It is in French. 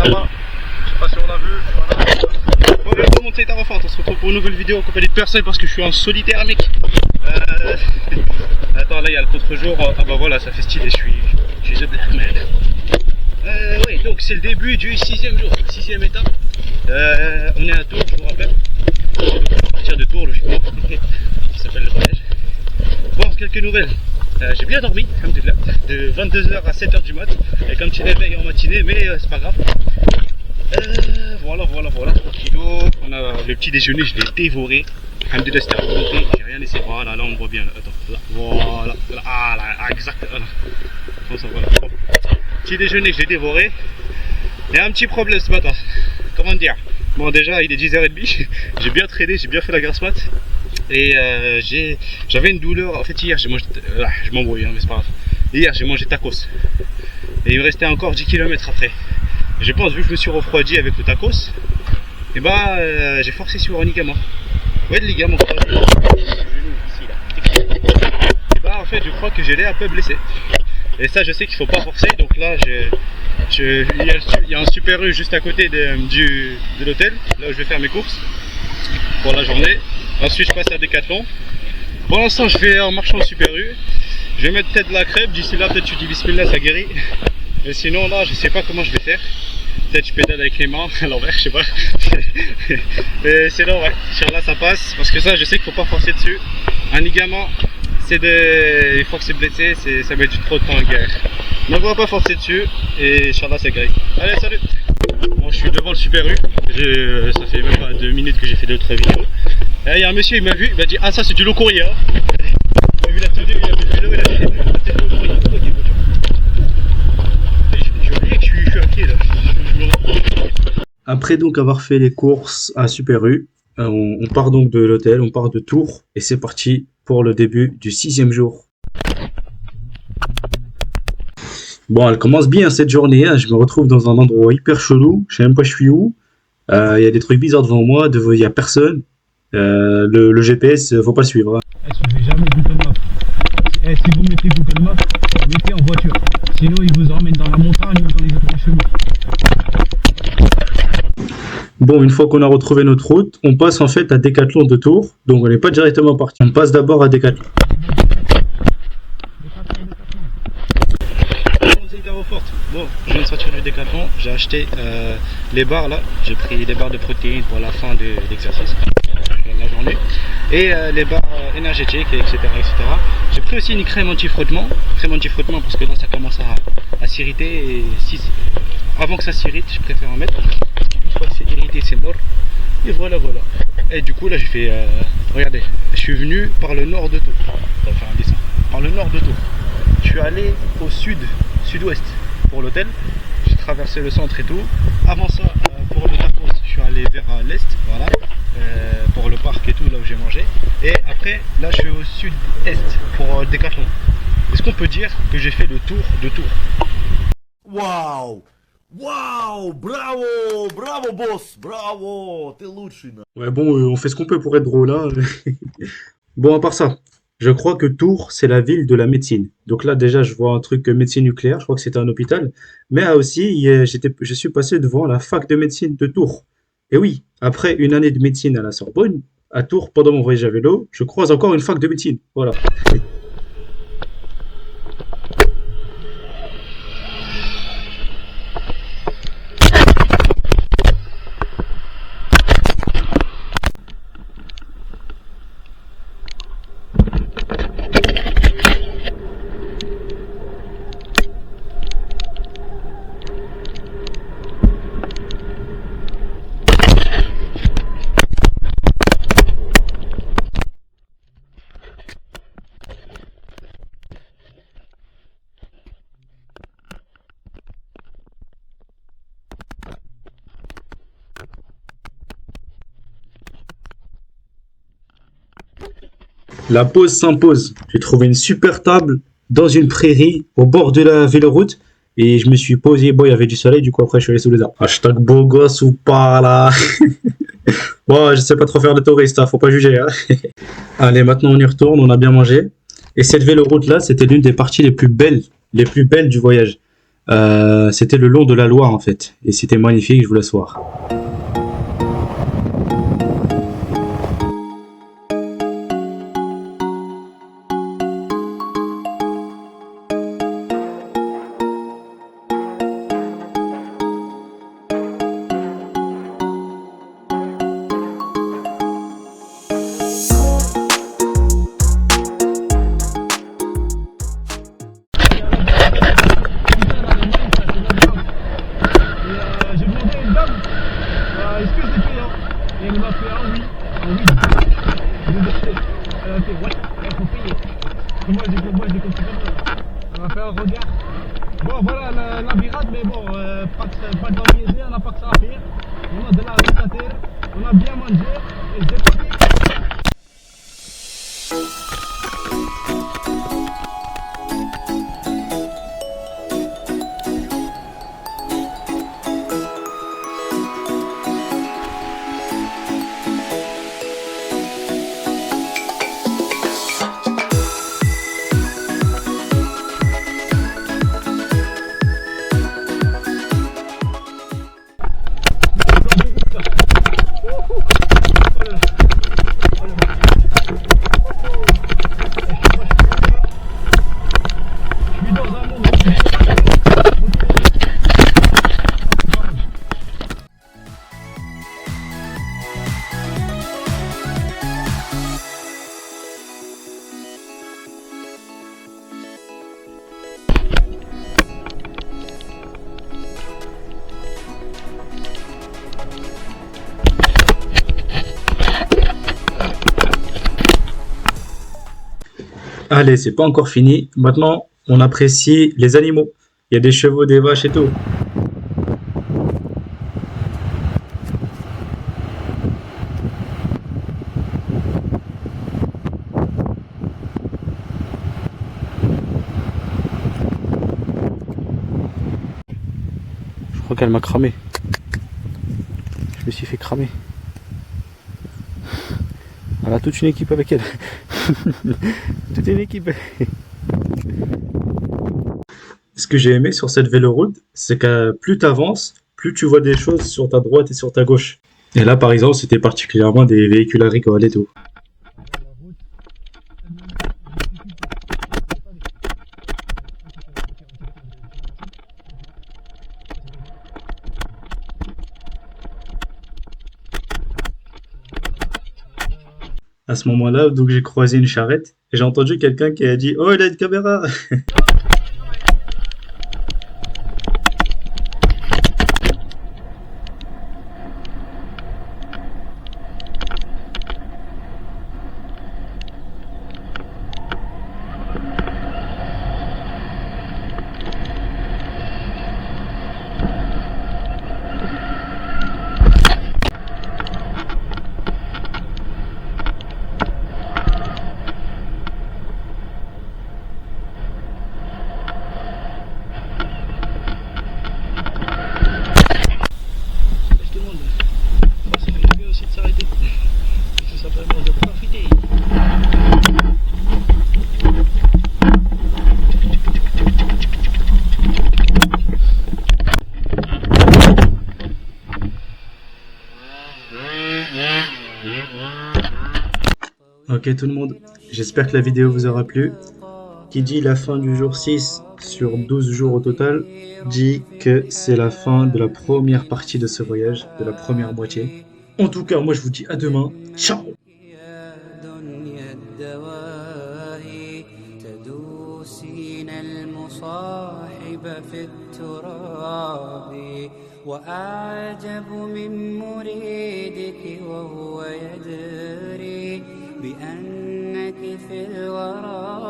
là-bas. Je sais pas si on l'a vu. Voilà. Bon, tout le monde c'est Arafat. On se retrouve pour une nouvelle vidéo accompagnée de personne parce que je suis en solitaire, mec. Attends, là il y a le contre-jour. Ah bah voilà, ça fait stylé. Je suis The Black Man. Oui, donc c'est le début du 6e jour, 6e étape. On est à Tours, je vous rappelle. À partir de Tours, logiquement, qui s'appelle le voyage. Bon, quelques nouvelles. J'ai bien dormi, alhamdoulilah, de 22h à 7h du mat, avec un petit réveil en matinée, mais c'est pas grave. Voilà, tranquillo. On a le petit déjeuner, je l'ai dévoré. Alhamdoulilah, c'était à volonté, j'ai rien laissé. Voilà, là on voit bien. Là. Attends, là, voilà, là, là, exact. Voilà. Voilà. Bon. Petit déjeuner, je l'ai dévoré. Il y a un petit problème ce matin. Comment dire? Bon, déjà, il est 10h30. J'ai bien traîné, j'ai bien fait la grasse mat. Et j'avais une douleur. En fait, hier, j'ai mangé. Je m'embrouille, hein, mais c'est pas grave. Hier, j'ai mangé tacos. Et il me restait encore 10 km après. Je pense, vu que je me suis refroidi avec le tacos, et bah, j'ai forcé sur un ligament. Ouais, le ligament croisé. Le genou, ici, là. Et bah, en fait, je crois que j'ai l'air un peu blessé. Et ça, je sais qu'il faut pas forcer. Donc là, il y a un Super U juste à côté de l'hôtel, là où je vais faire mes courses pour la journée. Ensuite, je passe à Decathlon. Pour l'instant, je vais en marchant au Super U. Je vais mettre peut-être de la crêpe. D'ici là, peut-être tu dis bismillah, ça guérit. Mais sinon, là, je sais pas comment je vais faire. Peut-être je pédale avec les mains à l'envers, je sais pas. Et sinon, ouais, sur là, ça passe. Parce que ça, je sais qu'il faut pas forcer dessus. Un ligament, une fois que c'est blessé, ça met du trop de temps à guérir. Donc, on va pas forcer dessus. Et sur là, ça guérit. Allez, salut! Bon, je suis devant le Super U. Ça fait même pas 2 minutes que j'ai fait d'autres vidéos. Il y a un monsieur, il m'a vu, il m'a dit: ah, ça c'est du long courrier. Hein. Il a vu la tenue, il a vu le vélo, il a dit: c'est du long courrier. J'ai oublié que je suis inquiet là. Après donc avoir fait les courses à Super U, on part donc de l'hôtel, on part de Tours et c'est parti pour le début du 6e jour. Bon, elle commence bien cette journée, hein. Je me retrouve dans un endroit hyper chelou, je sais même pas je suis où. Il y a des trucs bizarres devant moi, il y a personne. Le GPS, faut pas le suivre. Hein. Suivez jamais Google Maps. Si vous mettez Google Maps, mettez en voiture. Sinon, il vous emmène dans la montagne ou dans les autres chemins. Bon, une fois qu'on a retrouvé notre route, on passe en fait à Decathlon de Tours. Donc on n'est pas directement parti. On passe d'abord à Decathlon. Bon, je viens de sortir du Decathlon. J'ai acheté les barres là. J'ai pris des barres de protéines pour la fin de l'exercice. La journée, et les barres énergétiques, etc. J'ai pris aussi une crème anti-frottement parce que là ça commence à s'irriter et avant que ça s'irrite, je préfère en mettre. Une fois que c'est irrité, c'est mort. Et voilà. Et du coup là j'ai fait, regardez, je suis venu par le nord de Tours. On va faire un dessin. Par le nord de Tours. Je suis allé au sud-ouest pour l'hôtel. J'ai traversé le centre et tout. Avant ça, pour le tacos, je suis allé vers l'est, voilà. Pour le parc et tout, là où j'ai mangé. Et après, là, je suis au sud-est pour Decathlon. Est-ce qu'on peut dire que j'ai fait le tour de Tours? Waouh! Waouh! Bravo boss! Bravo! T'es лучший. Ouais, bon, on fait ce qu'on peut pour être drôle, hein. Bon, à part ça, je crois que Tours, c'est la ville de la médecine. Donc là, déjà, je vois un truc médecine nucléaire. Je crois que c'était un hôpital. Mais aussi, je suis passé devant la fac de médecine de Tours. Et oui, après une année de médecine à la Sorbonne, à Tours, pendant mon voyage à vélo, je croise encore une fac de médecine. Voilà. La pause s'impose. J'ai trouvé une super table dans une prairie au bord de la véloroute et je me suis posé. Bon, il y avait du soleil, du coup après je suis allé sous les arbres. Hashtag beau gosse ou pas là. Bon, je sais pas trop faire le touriste, hein, faut pas juger. Hein. Allez, maintenant on y retourne, on a bien mangé. Et cette véloroute là, c'était l'une des parties les plus belles du voyage. C'était le long de la Loire en fait, et c'était magnifique, je vous laisse voir. J'ai demandé à une dame, est-ce que c'est payant? Et elle m'a fait ah oui. Elle a fait ouais, il faut payer. Et moi j'ai compris comme ça. Elle m'a fait un regard. Bon voilà la virade, mais bon, pas de banquier, on n'a pas que ça à faire. On a de la locataire, on a bien mangé et j'ai pas payé. Allez, c'est pas encore fini. Maintenant, on apprécie les animaux. Il y a des chevaux, des vaches et tout. Je crois qu'elle m'a cramé. Je me suis fait cramer. Elle a toute une équipe avec elle. Toute une équipe. Ce que j'ai aimé sur cette véloroute, c'est que plus tu avances, plus tu vois des choses sur ta droite et sur ta gauche. Et là, par exemple, c'était particulièrement des véhicules agricoles et tout. À ce moment-là, donc j'ai croisé une charrette et j'ai entendu quelqu'un qui a dit « Oh, il a une caméra !» Ok tout le monde, j'espère que la vidéo vous aura plu. Qui dit la fin du jour 6 sur 12 jours au total, dit que c'est la fin de la première partie de ce voyage, de la première moitié. En tout cas, moi je vous dis à demain. Ciao! وأعجب من مريدك وهو يدري بأنك في الورى